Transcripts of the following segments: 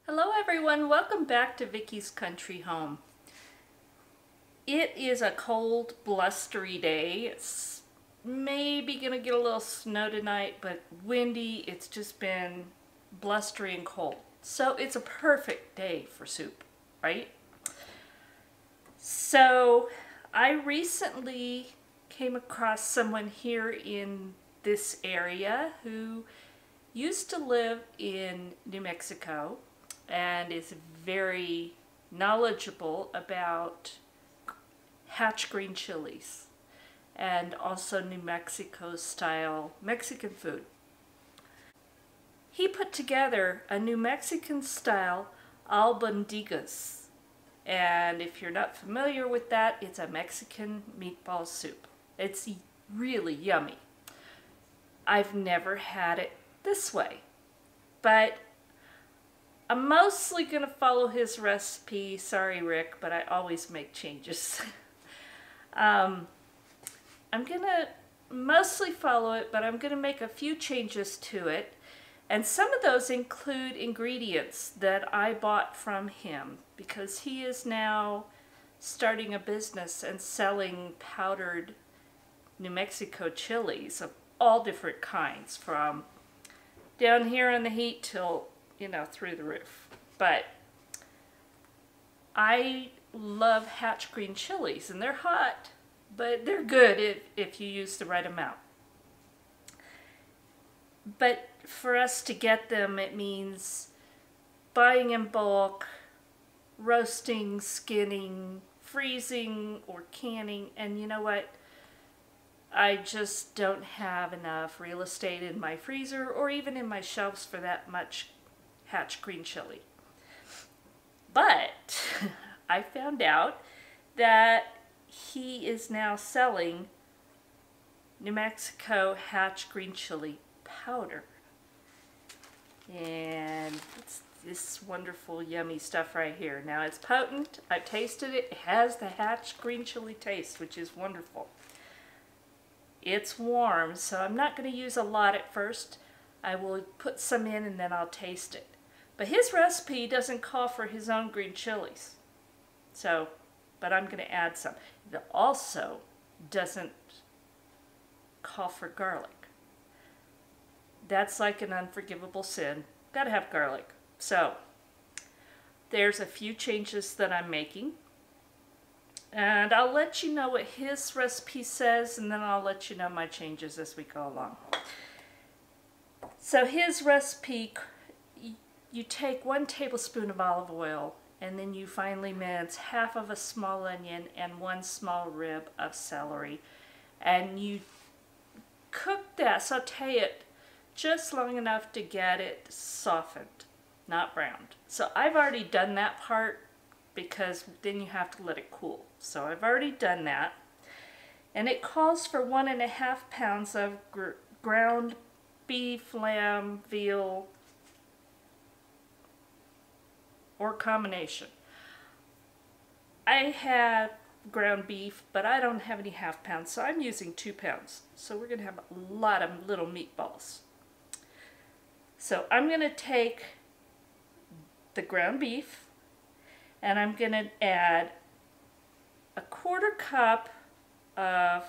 Hello everyone, welcome back to Vickie's Country Home. It is a cold, blustery day. It's maybe gonna get a little snow tonight, but windy. It's just been blustery and cold. So it's a perfect day for soup, right? So I recently came across someone here in this area who used to live in New Mexico and is very knowledgeable about Hatch Green Chiles and also New Mexico style Mexican food. He put together a New Mexican style Albondigas, and if you're not familiar with that, it's a Mexican meatball soup. It's really yummy. I've never had it this way, but I'm mostly going to follow his recipe. Sorry, Rick, but I always make changes. I'm going to mostly follow it, but I'm going to make a few changes to it. And some of those include ingredients that I bought from him because he is now starting a business and selling powdered New Mexico chilies of all different kinds, from down here in the heat till through the roof. But I love Hatch Green Chilies, and they're hot, but they're good if you use the right amount. But for us to get them, it means buying in bulk, roasting, skinning, freezing, or canning, and you know what? I just don't have enough real estate in my freezer or even in my shelves for that much Hatch Green Chile. But I found out that he is now selling New Mexico Hatch Green Chile powder. And it's this wonderful, yummy stuff right here. Now it's potent. I've tasted it. It has the Hatch Green Chile taste, which is wonderful. It's warm, so I'm not going to use a lot at first. I will put some in and then I'll taste it. But his recipe doesn't call for his own green chilies. But I'm going to add some. It also doesn't call for garlic. That's like an unforgivable sin. Gotta have garlic. So, there's a few changes that I'm making. And I'll let you know what his recipe says, and then I'll let you know my changes as we go along. So his recipe, you take 1 tablespoon of olive oil, and then you finely mince half of a small onion and 1 small rib of celery. And you cook that, saute it just long enough to get it softened, not browned. So I've already done that part because then you have to let it cool. So I've already done that. And it calls for 1.5 pounds of ground beef, lamb, veal, or combination. I have ground beef, but I don't have any half pounds, so I'm using 2 pounds. So we're going to have a lot of little meatballs. So I'm going to take the ground beef, and I'm going to add a 1/4 cup of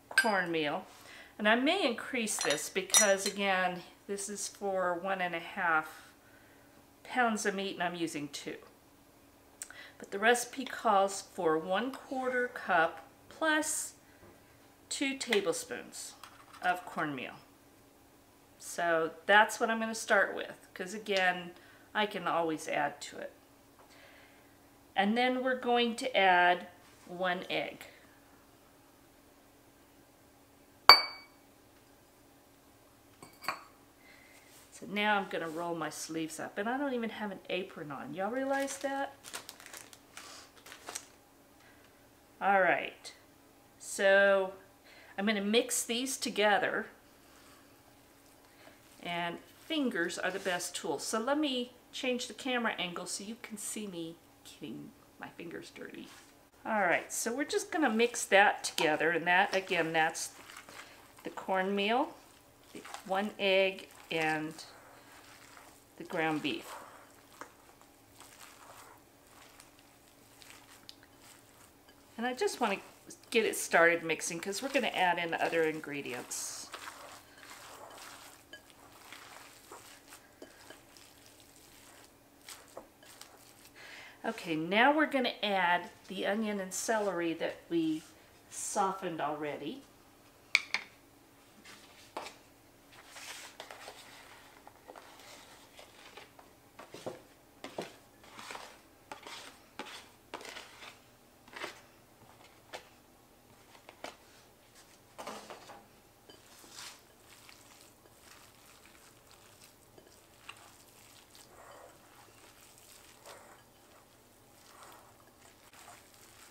cornmeal. And I may increase this because, again, this is for 1.5 pounds of meat and I'm using 2. But the recipe calls for 1/4 cup plus 2 tablespoons of cornmeal. So that's what I'm going to start with because, again, I can always add to it. And then we're going to add 1 egg. So now I'm going to roll my sleeves up, and I don't even have an apron on. Y'all realize that? All right. So I'm going to mix these together, and fingers are the best tool. So let me change the camera angle so you can see me getting my fingers dirty. Alright, so we're just going to mix that together, and that, again, that's the cornmeal, 1 egg, and the ground beef. And I just want to get it started mixing because we're going to add in other ingredients. Okay, now we're going to add the onion and celery that we softened already.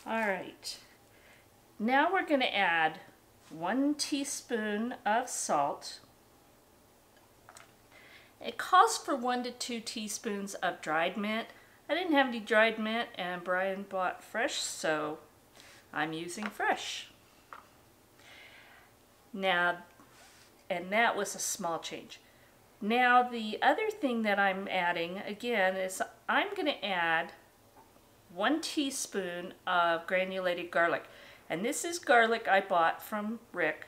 All right, now we're going to add 1 teaspoon of salt. It calls for 1 to 2 teaspoons of dried mint. I didn't have any dried mint and Brian bought fresh, so I'm using fresh. Now, and that was a small change. Now the other thing that I'm adding again is I'm going to add 1 teaspoon of granulated garlic. And this is garlic I bought from Rick,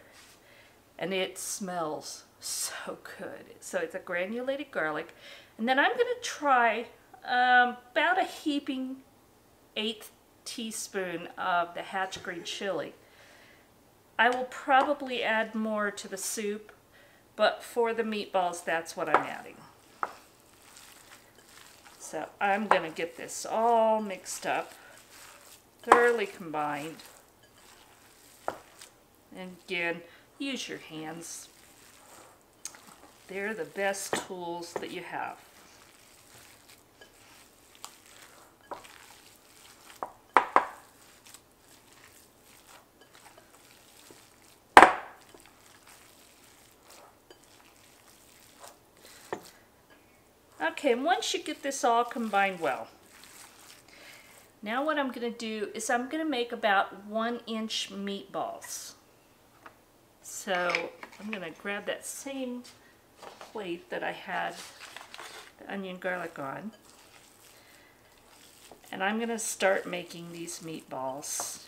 and it smells so good. So it's a granulated garlic. And then I'm going to try about a heaping 1/8 teaspoon of the Hatch Green Chile. I will probably add more to the soup, but for the meatballs, that's what I'm adding. So I'm going to get this all mixed up, thoroughly combined. And again, use your hands. They're the best tools that you have. Okay, and once you get this all combined well, now what I'm going to do is I'm going to make about 1-inch meatballs. So I'm going to grab that same plate that I had the onion garlic on, and I'm going to start making these meatballs.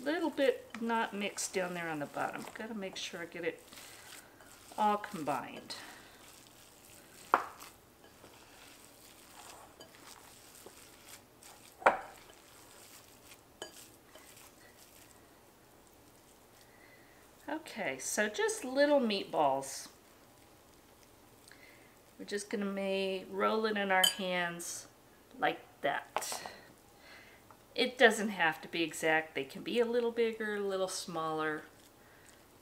A little bit not mixed down there on the bottom. Got to make sure I get it all combined. Okay, so just little meatballs. We're just going to roll it in our hands like that. It doesn't have to be exact. They can be a little bigger, a little smaller.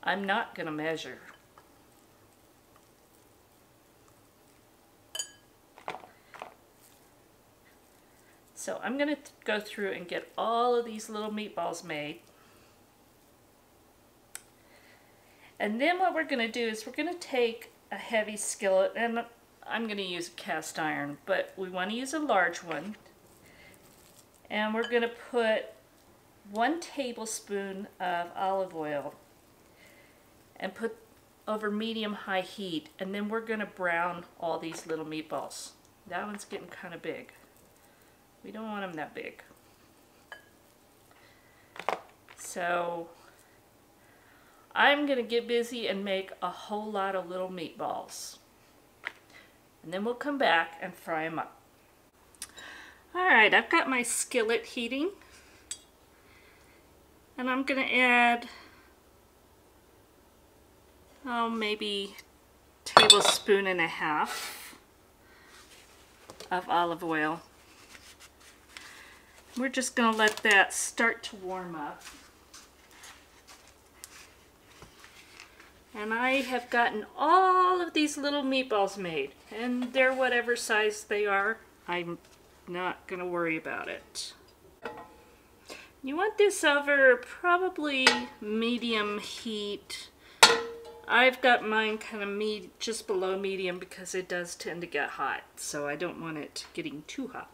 I'm not going to measure. So I'm going to go through and get all of these little meatballs made. And then what we're going to do is we're going to take a heavy skillet, and I'm going to use a cast iron, but we want to use a large one. And we're going to put 1 tablespoon of olive oil and put over medium-high heat, and then we're going to brown all these little meatballs. That one's getting kind of big. We don't want them that big. So I'm going to get busy and make a whole lot of little meatballs. And then we'll come back and fry them up. Alright, I've got my skillet heating. And I'm going to add, maybe 1.5 tablespoons of olive oil. We're just going to let that start to warm up. And I have gotten all of these little meatballs made, and they're whatever size they are. I'm not going to worry about it. You want this over probably medium heat. I've got mine kind of just below medium because it does tend to get hot, so I don't want it getting too hot.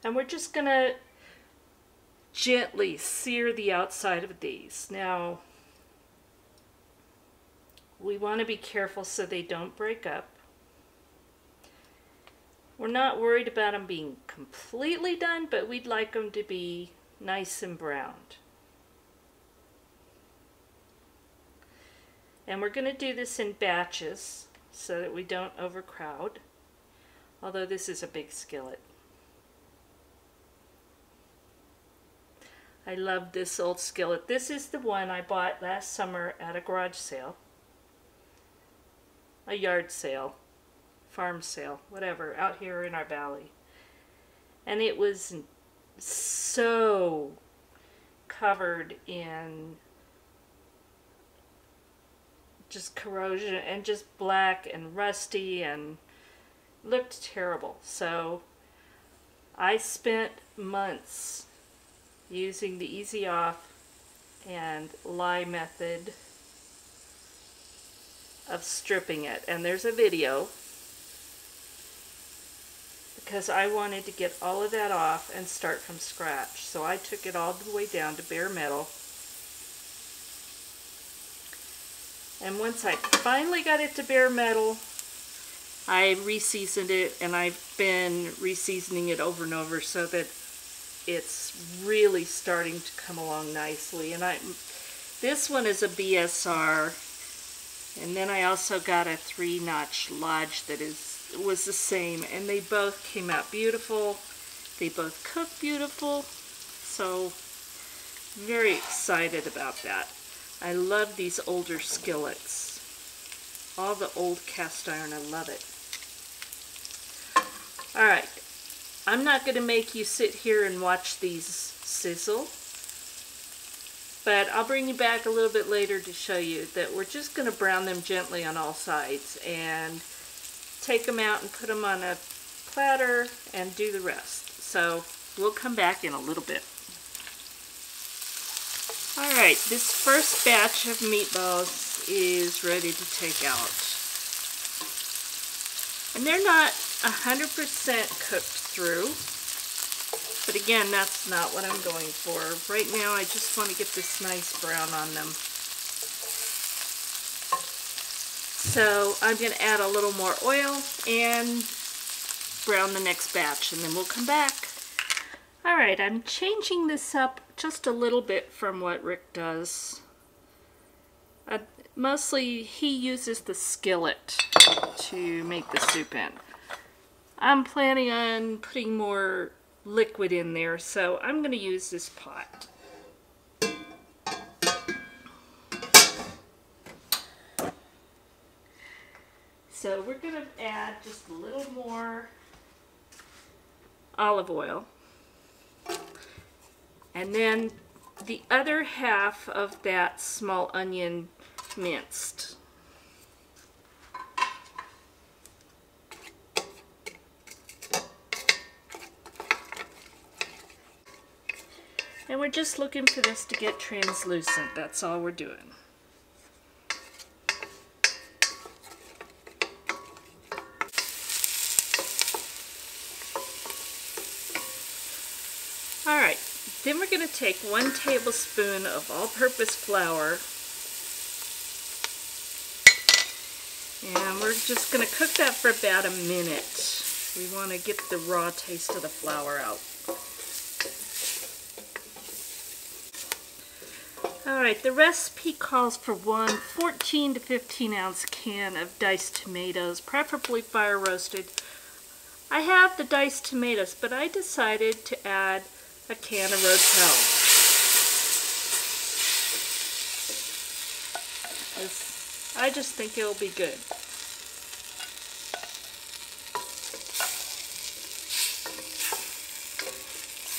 And we're just going to gently sear the outside of these. Now, we want to be careful so they don't break up. We're not worried about them being completely done, but we'd like them to be nice and browned. And we're going to do this in batches so that we don't overcrowd, although this is a big skillet. I love this old skillet. This is the one I bought last summer at a garage sale, a yard sale, farm sale, whatever, out here in our valley. And it was so covered in just corrosion and just black and rusty and looked terrible. So I spent months using the easy off and lye method of stripping it. And there's a video because I wanted to get all of that off and start from scratch. So I took it all the way down to bare metal. And once I finally got it to bare metal, I reseasoned it, and I've been reseasoning it over and over so that it's really starting to come along nicely. And this one is a BSR, and then I also got a 3-notch Lodge that was the same, and they both came out beautiful. They both cook beautiful, so very excited about that. I love these older skillets. All the old cast iron, I love it. Alright, I'm not going to make you sit here and watch these sizzle, but I'll bring you back a little bit later to show you that we're just going to brown them gently on all sides and take them out and put them on a platter and do the rest. So we'll come back in a little bit. Alright, this first batch of meatballs is ready to take out. And they're not 100% cooked through, but again, that's not what I'm going for. Right now, I just want to get this nice brown on them. So I'm going to add a little more oil and brown the next batch, and then we'll come back. Alright, I'm changing this up just a little bit from what Rick does. Mostly he uses the skillet to make the soup in. I'm planning on putting more liquid in there, so I'm going to use this pot. So we're going to add just a little more olive oil. And then the other half of that small onion minced. And we're just looking for this to get translucent. That's all we're doing. Alright, then we're going to take 1 tablespoon of all-purpose flour, and we're just going to cook that for about a minute. We want to get the raw taste of the flour out. Alright, the recipe calls for 1 14 to 15 ounce can of diced tomatoes, preferably fire roasted. I have the diced tomatoes, but I decided to add a can of Rotel. I just think it'll be good.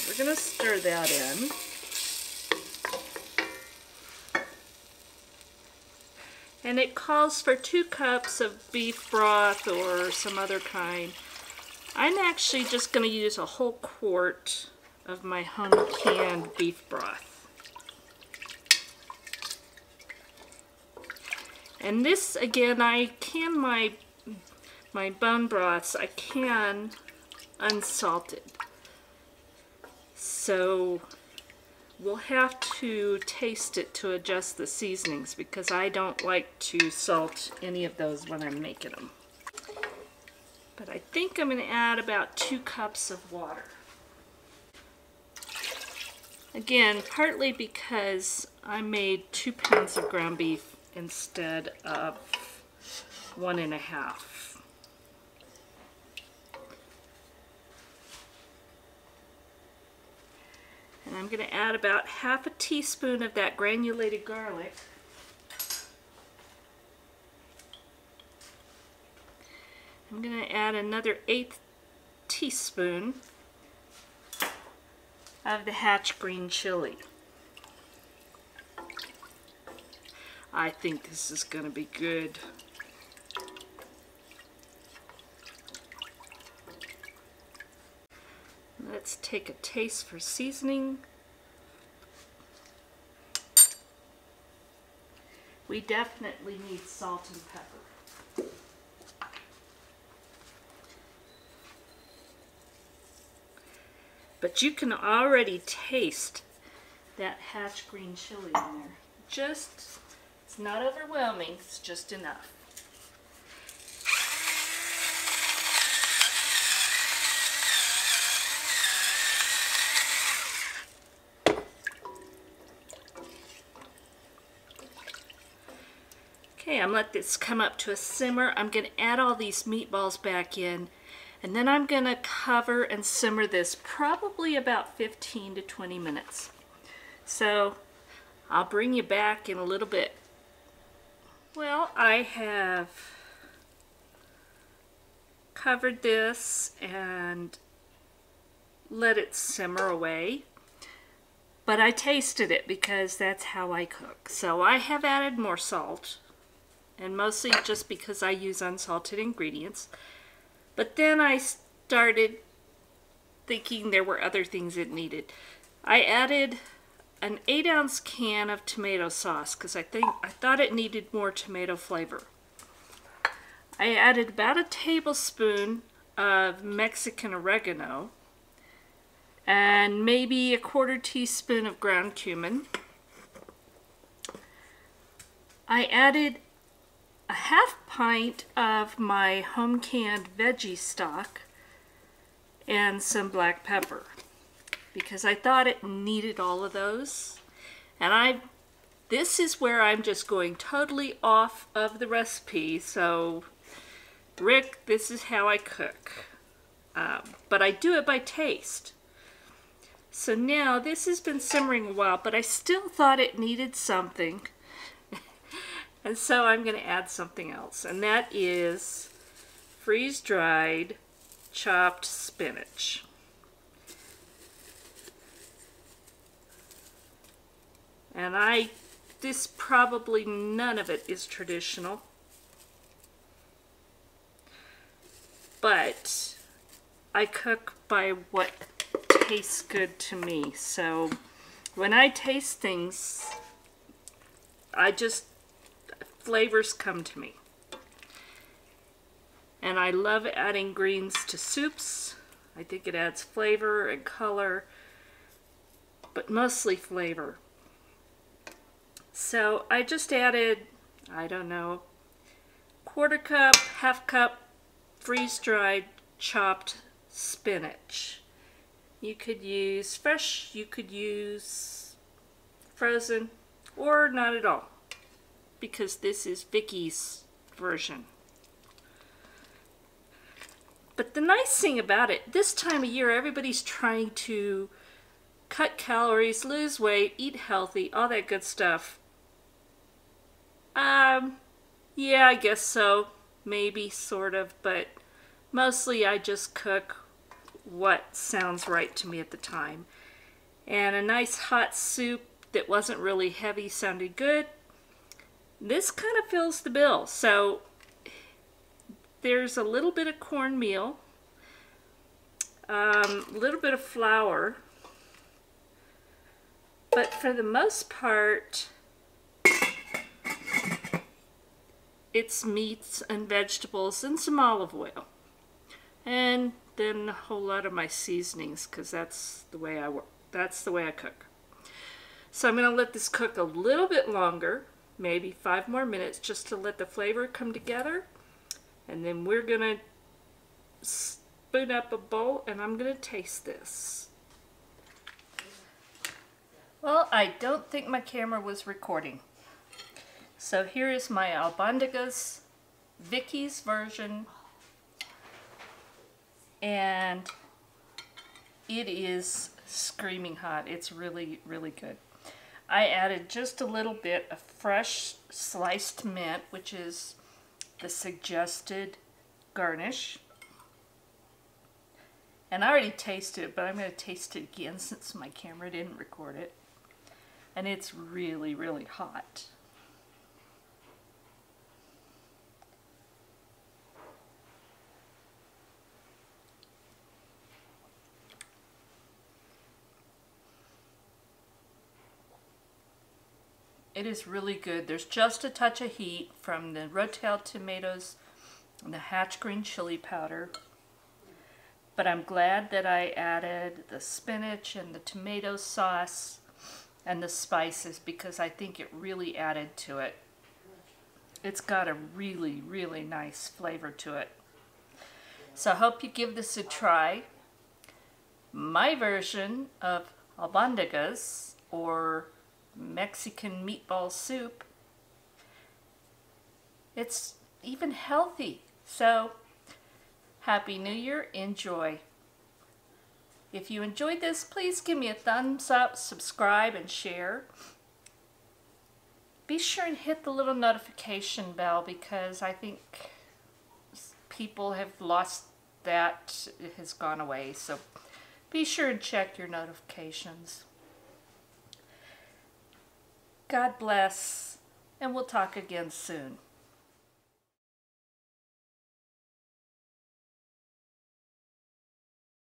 We're going to stir that in. And it calls for 2 cups of beef broth or some other kind. I'm actually just going to use a whole quart of my home canned beef broth. And this, again, I can my bone broths, I can unsalted. So we'll have to taste it to adjust the seasonings because I don't like to salt any of those when I'm making them. But I think I'm going to add about 2 cups of water. Again, partly because I made 2 pounds of ground beef instead of 1.5. And I'm going to add about 1/2 teaspoon of that granulated garlic. I'm going to add another 1/8 teaspoon of the Hatch Green Chile. I think this is going to be good. Let's take a taste for seasoning. We definitely need salt and pepper. But you can already taste that Hatch Green Chile in there. Just, it's not overwhelming, it's just enough. Okay, I'm gonna let this come up to a simmer. I'm gonna add all these meatballs back in, and then I'm gonna cover and simmer this probably about 15 to 20 minutes. So I'll bring you back in a little bit. Well, I have covered this and let it simmer away, but I tasted it because that's how I cook. So I have added more salt, and mostly just because I use unsalted ingredients. But then I started thinking there were other things it needed. I added an 8-ounce can of tomato sauce because I thought it needed more tomato flavor. I added about a tablespoon of Mexican oregano and maybe a 1/4 teaspoon of ground cumin. I added a 1/2 pint of my home canned veggie stock and some black pepper because I thought it needed all of those. And this is where I'm just going totally off of the recipe. So Rick, this is how I cook. But I do it by taste. So now this has been simmering a while, but I still thought it needed something. And so I'm going to add something else, and that is freeze-dried chopped spinach. And this probably none of it is traditional, but I cook by what tastes good to me. So when I taste things, flavors come to me. And I love adding greens to soups. I think it adds flavor and color, but mostly flavor. So I just added, I don't know, 1/4 cup, 1/2 cup freeze-dried chopped spinach. You could use fresh, you could use frozen, or not at all, because this is Vickie's version. But the nice thing about it, this time of year everybody's trying to cut calories, lose weight, eat healthy, all that good stuff. Yeah, I guess so. Maybe, sort of, but mostly I just cook what sounds right to me at the time. And a nice hot soup that wasn't really heavy sounded good. This kind of fills the bill. So there's a little bit of cornmeal, a little bit of flour, but for the most part it's meats and vegetables and some olive oil, and then a whole lot of my seasonings, because that's the way I work. That's the way I cook. So I'm going to let this cook a little bit longer, maybe 5 more minutes, just to let the flavor come together. And then we're going to spoon up a bowl and I'm going to taste this. Well, I don't think my camera was recording. So here is my Albondigas, Vickie's version, and it is screaming hot. It's really, really good. I added just a little bit of fresh sliced mint, which is the suggested garnish. And I already tasted it, but I'm going to taste it again since my camera didn't record it. And it's really, really hot. It is really good. There's just a touch of heat from the Rotel tomatoes and the Hatch Green Chile powder. But I'm glad that I added the spinach and the tomato sauce and the spices because I think it really added to it. It's got a really, really nice flavor to it. So I hope you give this a try. My version of Albondigas, or Mexican meatball soup, it's even healthy. So Happy New Year, enjoy. If you enjoyed this, please give me a thumbs up, subscribe, and share. Be sure and hit the little notification bell because I think people have lost that. It has gone away, so be sure and check your notifications. God bless, and we'll talk again soon.